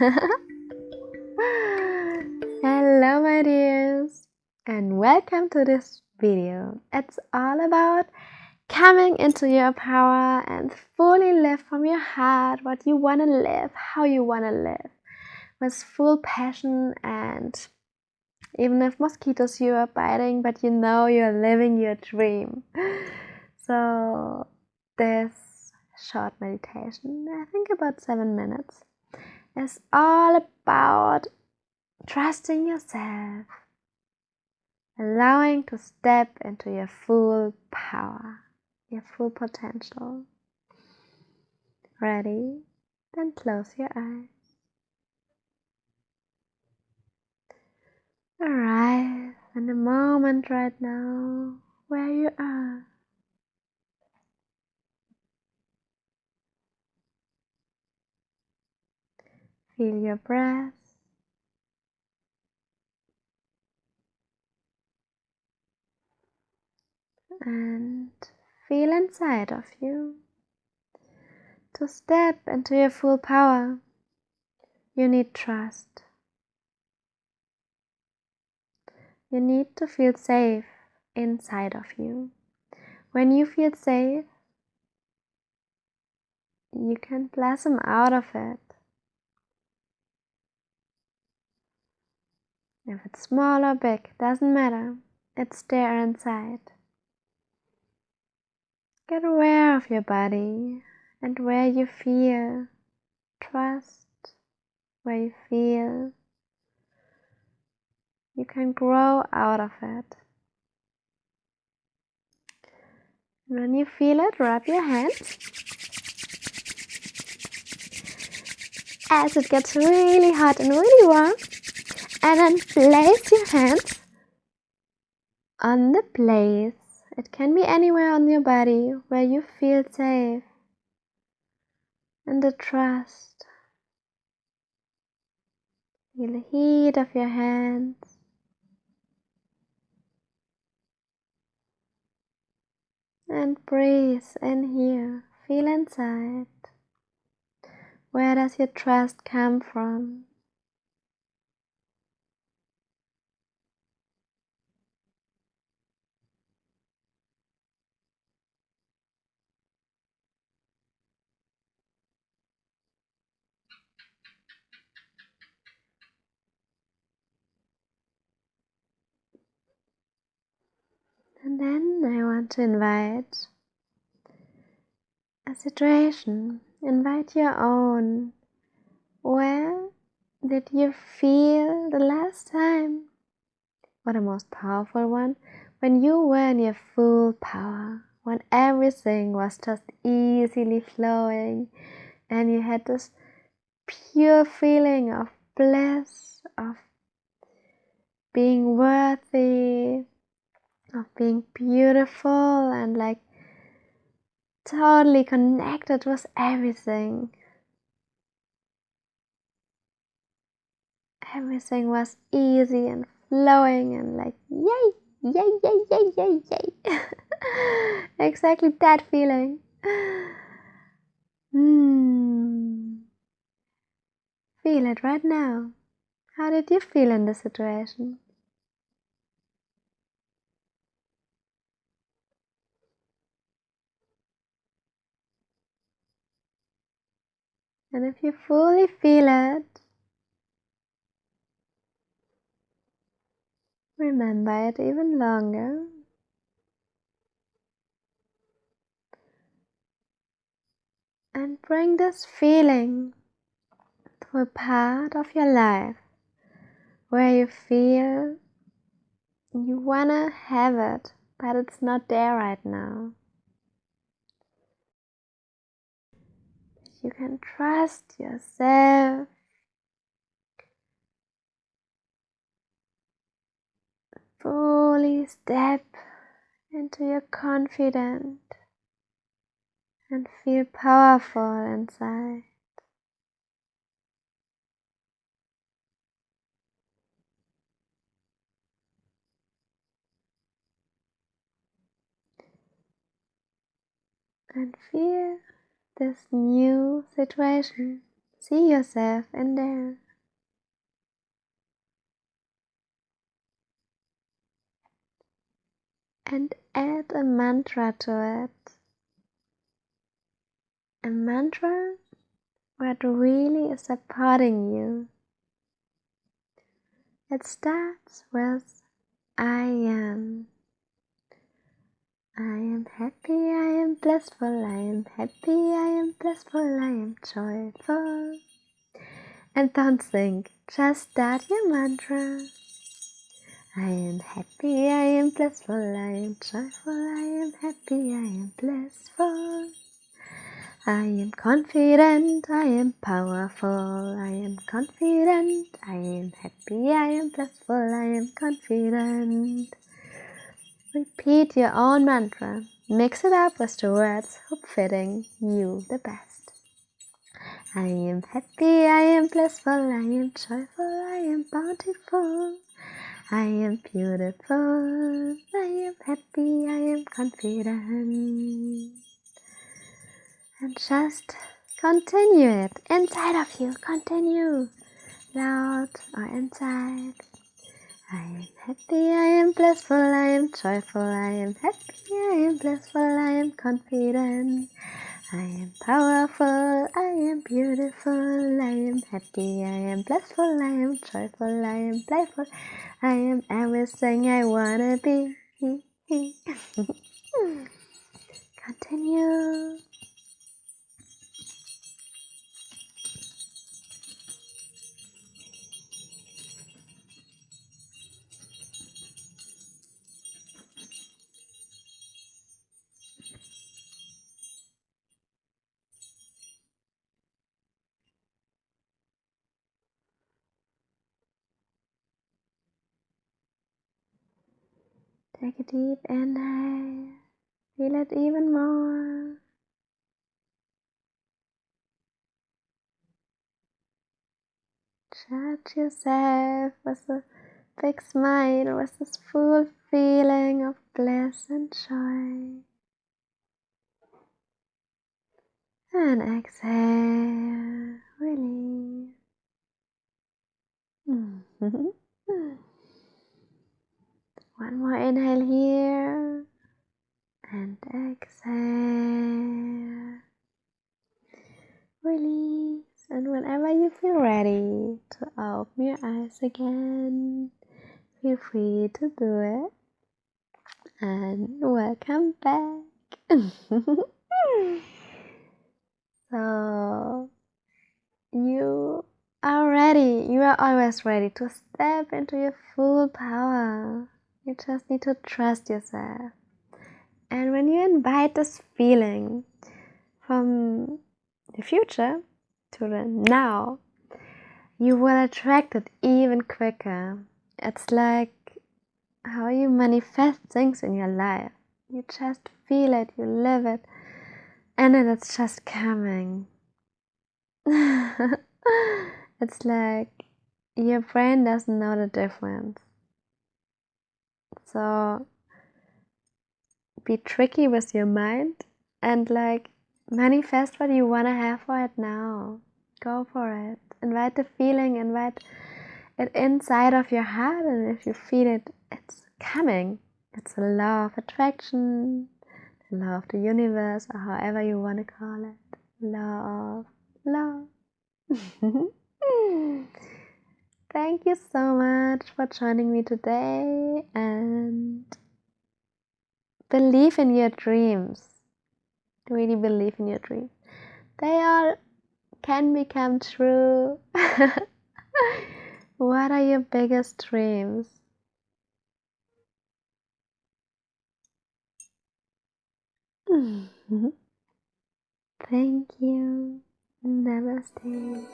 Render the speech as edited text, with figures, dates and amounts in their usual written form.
Hello my dears, and welcome to this video. It's all about coming into your power and fully live from your heart what you want to live, how you want to live, with full passion. And even if mosquitoes you are biting, but you know you're living your dream. So this short meditation, I think about 7 minutes, is all about trusting yourself, allowing to step into your full power, your full potential. Ready? Then close your eyes. Arrive in the moment right now where you are. Feel your breath. And feel inside of you. To step into your full power, you need trust. You need to feel safe inside of you. When you feel safe, you can blossom out of it. If it's small or big, doesn't matter. It's there inside. Get aware of your body and where you feel. Trust where you feel. You can grow out of it. And when you feel it, rub your hands as it gets really hot and really warm. And then place your hands on the place. It can be anywhere on your body where you feel safe. And the trust. Feel the heat of your hands. And breathe in here. Feel inside. Where does your trust come from? And then I want to invite a situation. Invite your own. Where did you feel the last time, or the most powerful one, when you were in your full power, when everything was just easily flowing and you had this pure feeling of bliss, of being worthy, of being beautiful, and like totally connected with everything. Everything was easy and flowing and like yay, yay, yay, yay, yay, yay. Exactly that feeling. Feel it right now. How did you feel in this situation? And if you fully feel it, remember it even longer. And bring this feeling to a part of your life where you feel you wanna have it, but it's not there right now. You can trust yourself. Fully step into your confidence and feel powerful inside. And feel this new situation See yourself in there. And add a mantra to it. A mantra that really is supporting you. It starts with I am. I am happy, I am blissful, I am happy, I am blissful, I am joyful. And don't think, just start your mantra. I am happy, I am blissful, I am joyful, I am happy, I am blissful. I am confident, I am powerful, I am confident, I am happy, I am blissful, I am confident. Repeat your own mantra. Mix it up with the words fitting you the best. I am happy, I am blissful, I am joyful, I am bountiful. I am beautiful, I am happy, I am confident. And just continue it inside of you, continue, loud or inside. I am happy, I am blissful, I am joyful, I am happy, I am blissful, I am confident. I am powerful, I am beautiful, I am happy, I am blissful, I am joyful, I am playful, I am everything I wanna be. Continue. Take a deep inhale. Feel it even more. Charge yourself with a big smile, with this full feeling of bliss and joy. And exhale, release. One more inhale here. And exhale. Release. And whenever you feel ready to open your eyes again, feel free to do it. And welcome back. So you are ready. You are always ready to step into your full power. You just need to trust yourself. And when you invite this feeling from the future to the now, you will attract it even quicker. It's like how you manifest things in your life. You just feel it, you live it, and then it's just coming. It's like your brain doesn't know the difference. So be tricky with your mind and like manifest what you want to have for it now. Go for it. Invite the feeling, invite it inside of your heart, and if you feel it, it's coming. It's a law of attraction, the law of the universe, or however you want to call it. Law of love. Thank you so much for joining me today, and believe in your dreams. Really believe in your dreams. They all can become true. What are your biggest dreams? Thank you. Namaste.